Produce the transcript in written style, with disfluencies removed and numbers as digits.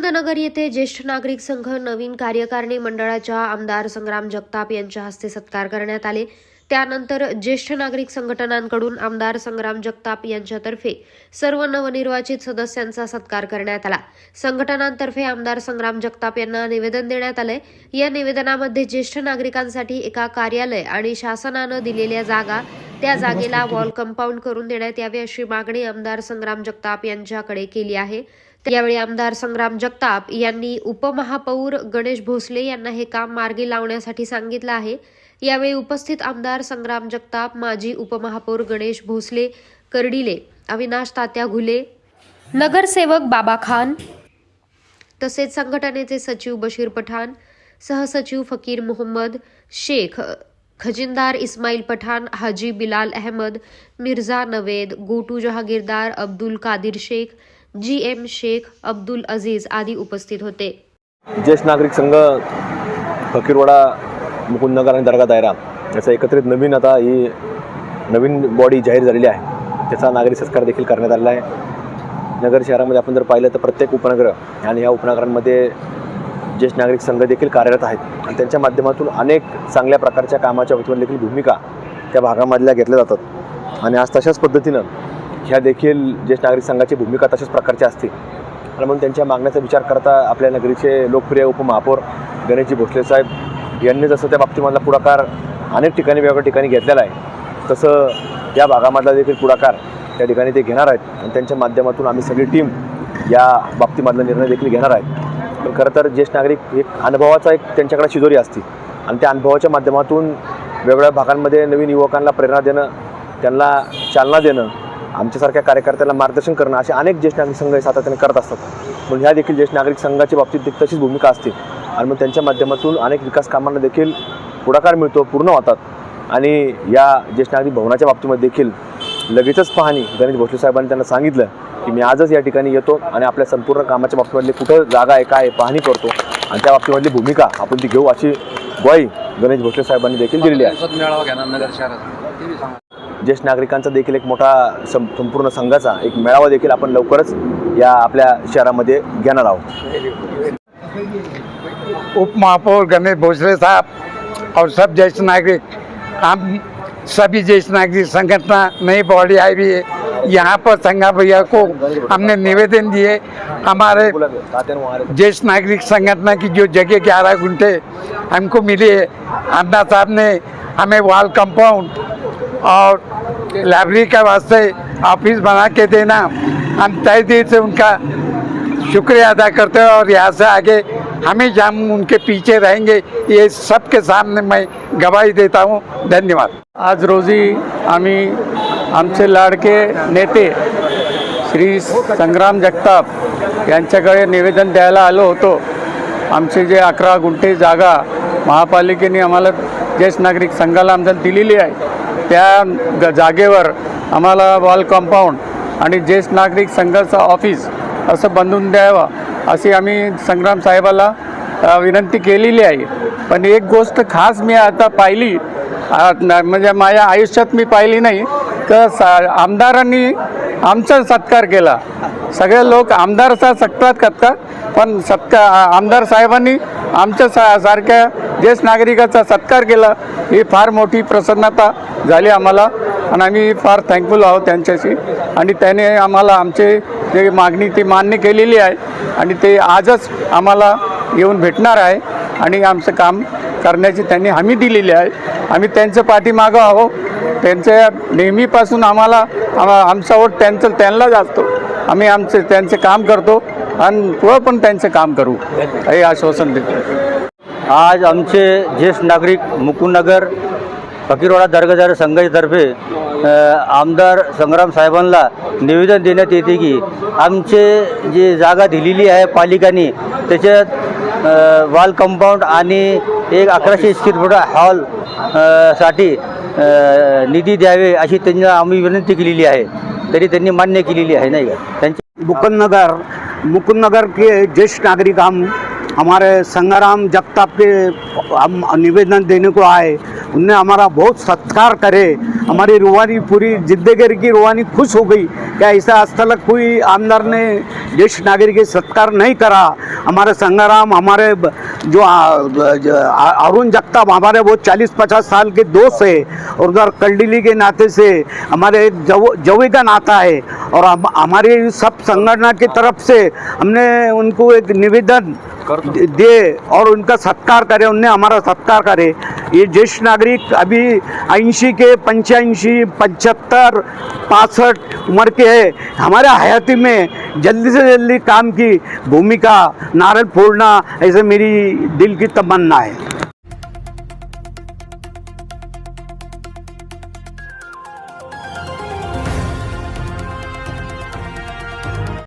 मुकुंदनगर येथे ज्येष्ठ नागरिक संघ नवीन कार्यकारिणी मंडळाच्या आमदार संग्राम जगताप यांच्या हस्ते सत्कार करण्यात आले। त्यानंतर ज्येष्ठ नागरिक संघटनांकडून आमदार संग्राम जगताप यांच्यातर्फे सर्व नवनिर्वाचित सदस्यांचा सत्कार करण्यात आला। संघटनांतर्फे आमदार संग्राम जगताप यांना निवेदन देण्यात आले। या निवेदनामध्ये ज्येष्ठ नागरिकांसाठी एका कार्यालय आणि शासनाने दिलेल्या जागा त्या जागेला वॉल कंपाऊंड करून देण्यात यावे अशी मागणी आमदार संग्राम जगताप यांच्याकडे केली आहे। यावेळी आमदार संग्राम जगताप यांनी उपमहापौर गणेश भोसले यांना हे काम मार्गी लावण्यासाठी सांगितलं आहे। यावेळी उपस्थित आमदार संग्राम जगताप, माजी उपमहापौर गणेश भोसले, कर्डिले अविनाश तात्या घुले, नगरसेवक बाबा खान तसेच संघटनेचे सचिव बशीर पठाण, सहसचिव फकीर मोहम्मद शेख, खजिनदार इस्माईल पठाण, हाजी बिलाल अहमद, मिर्झा नवेद, गोटू जहागीरदार, अब्दुल कादिर शेख, GM शेख, अब्दुल अजीज आदी उपस्थित होते। ज्येष्ठ नागरिक संघ फकीरवाडा, मुकुंदनगर आणि दर्गा दायरा याचा एकत्रित ही नवीन बॉडी जाहीर झालेली आहे। त्याचा नागरी सत्कार देखील करण्यात आलेला आहे। नगर शहरामध्ये आपण जर पाहिलं तर प्रत्येक उपनगर आणि या उपनगरांमध्ये ज्येष्ठ नागरिक संघ देखील कार्यरत आहेत आणि त्यांच्या माध्यमातून अनेक चांगल्या प्रकारच्या कामाच्या वतीने देखील भूमिका त्या भागामधल्या घेतल्या जातात आणि आज तशाच पद्धतीनं ह्या देखील ज्येष्ठ नागरिक संघाची भूमिका तशाच प्रकारची असते आणि म्हणून त्यांच्या मागण्याचा विचार करता आपल्या नगरीचे लोकप्रिय उपमहापौर गणेशजी भोसले साहेब यांनी जसं त्या बाबतीमधला पुढाकार अनेक ठिकाणी वेगवेगळ्या ठिकाणी घेतलेला आहे, तसं या भागामधला देखील पुढाकार त्या ठिकाणी ते घेणार आहेत आणि त्यांच्या माध्यमातून आम्ही सगळी टीम या बाबतीमधला निर्णय देखील घेणार आहेत। पण खरं तर ज्येष्ठ नागरिक एक अनुभवाचा त्यांच्याकडे शिदोरी असते आणि त्या अनुभवाच्या माध्यमातून वेगवेगळ्या भागांमध्ये नवीन युवकांना प्रेरणा देणं, त्यांना चालना देणं, आमच्यासारख्या कार्यकर्त्याला मार्गदर्शन करणं असे अनेक ज्येष्ठ नागरिक संघ सातत्याने करत असतात। म्हणून ह्या देखील ज्येष्ठ नागरिक संघाच्या बाबतीत तशीच भूमिका असते आणि मग त्यांच्या माध्यमातून अनेक विकास कामांना देखील पुढाकार मिळतो, पूर्ण होतात आणि या ज्येष्ठ नागरिक भवनाच्या बाबतीमध्ये देखील लगेचच पाहणी गणेश भोसले साहेबांनी त्यांना सांगितलं की मी आजच या ठिकाणी येतो आणि आपल्या संपूर्ण कामाच्या बाबतीमधली कुठं जागा आहे, काय पाहणी करतो आणि त्या बाबतीमधली भूमिका आपण ती घेऊ अशी ग्वाही गणेश भोसले साहेबांनी देखील दिलेली आहे। ज्येष्ठ नागरिकांचा देखील एक मोठा संपूर्ण संघाचा एक मेळावा देखील आपण लवकरच या आपल्या शहरामध्ये घेणार आहोत। उपमहापौर गणेश भोसले साहब और सब ज्येष्ठ नागरिक, हम सभी ज्येष्ठ नागरिक संगठन नई बॉडी आई हुई है। यहाँ पर संगा भैया को हमने निवेदन दिए, हमारे ज्येष्ठ नागरिक संगठन की जो जगह 11 गुंठे हमको मिली है, अन्ना साहब ने हमें वॉल कंपाउंड और लाइब्रेरी के वास्ते ऑफिस बना के देना, हम तय दिल से उनका शुक्रिया अदा करते हैं और यहाँ से आगे हमेशा हम उनके पीछे रहेंगे, ये सबके सामने मैं गवाही देता हूँ। धन्यवाद। आज रोजी आम्ही आमचे लाडके नेते श्री संग्राम जगताप यांच्याकडे निवेदन द्यायला आलो होतो। आमचे जे 11 गुंठे जागा महापालिकेने आम्हाला ज्येष्ठ नागरिक संघाला आमदार दिलेली आहे, त्या जागेवर आम्हाला वॉल कंपाऊंड आणि ज्येष्ठ नागरिक संघाचं ऑफिस असं बनवून द्यावं अशी आम्ही संग्राम साहेबाला विनंती केलेली आहे। पण एक गोष्ट खास मी आता पाहिली, म्हणजे माझ्या आयुष्यात मी पाहिली नाही, तर आमदारांनी आमचा सत्कार केला। सगळे लोक आमदारचा सत्कार करतात, पण आमदार साहेबांनी आमच्या सारख्या ज्येष्ठ नागरिकाचा सत्कार केला, ही फार मोठी प्रसन्नता झाली आम्हाला आणि आम्ही फार थँकफुल आहोत त्यांच्याशी। आणि त्याने आम्हाला आमचे जे मागणी ती मान्य केलेली आहे आणि ते आजच आम्हाला येऊन भेटणार आहे आणि आमचं काम करण्याची त्यांनी हमी दिलेली आहे। आम्ही त्यांच्या पाठीमागं आहोत, त्यांच्या नेहमीपासून आमचा वोट त्यांना जातो, आम्ही त्यांचे काम करतो आणि पुढं पण त्यांचं काम करू हे आश्वासन देतो। आज आमचे ज्येष्ठ नागरिक मुकुंदनगर फकीरवाडा दर्गा दायरा संघातर्फे आमदार संग्राम साहेबांना निवेदन देण्यात येते की आमचे जे जागा दिलेली आहे पालिकांनी त्याच्यात वॉल कंपाऊंड आणि एक 1100 स्क्वेअर फूट हॉल साठी निधी द्यावे अशी त्यांना आम्ही विनंती केलेली आहे, तरी त्यांनी मान्य केलेली आहे। नाही का त्यांची मुकुंदनगर के ज्येष्ठ नागरिक हम हमारे संग्राम जगताप के हम निवेदन देने को आए। उनने हमारा बहुत सत्कार करे। हमारी रूहानी पूरी जिंदगी की रूहानी खुश हो गई। क्या ऐसा आज तक कोई आमदार ने ज्येष्ठ नागरिक के सत्कार नहीं करा। हमारे संग्राम, हमारे जो अरुण जगताप हमारे वो 40-50 साल के दोस्त है और उधर कलडिली के नाते से हमारे एक जवे का नाता है। और हमारी सब संगठन की तरफ से हमने उनको एक निवेदन दे और उनका सत्कार करे। उनने हमारा सत्कार करे। ये ज्येष्ठ नागरिक अभी 80 के 85, 75, 65 उम्र के है। हमारे हयाती में जल्दी से जल्दी काम की भूमिका नारियल फोड़ना ऐसे मेरी दिल की तमन्ना है।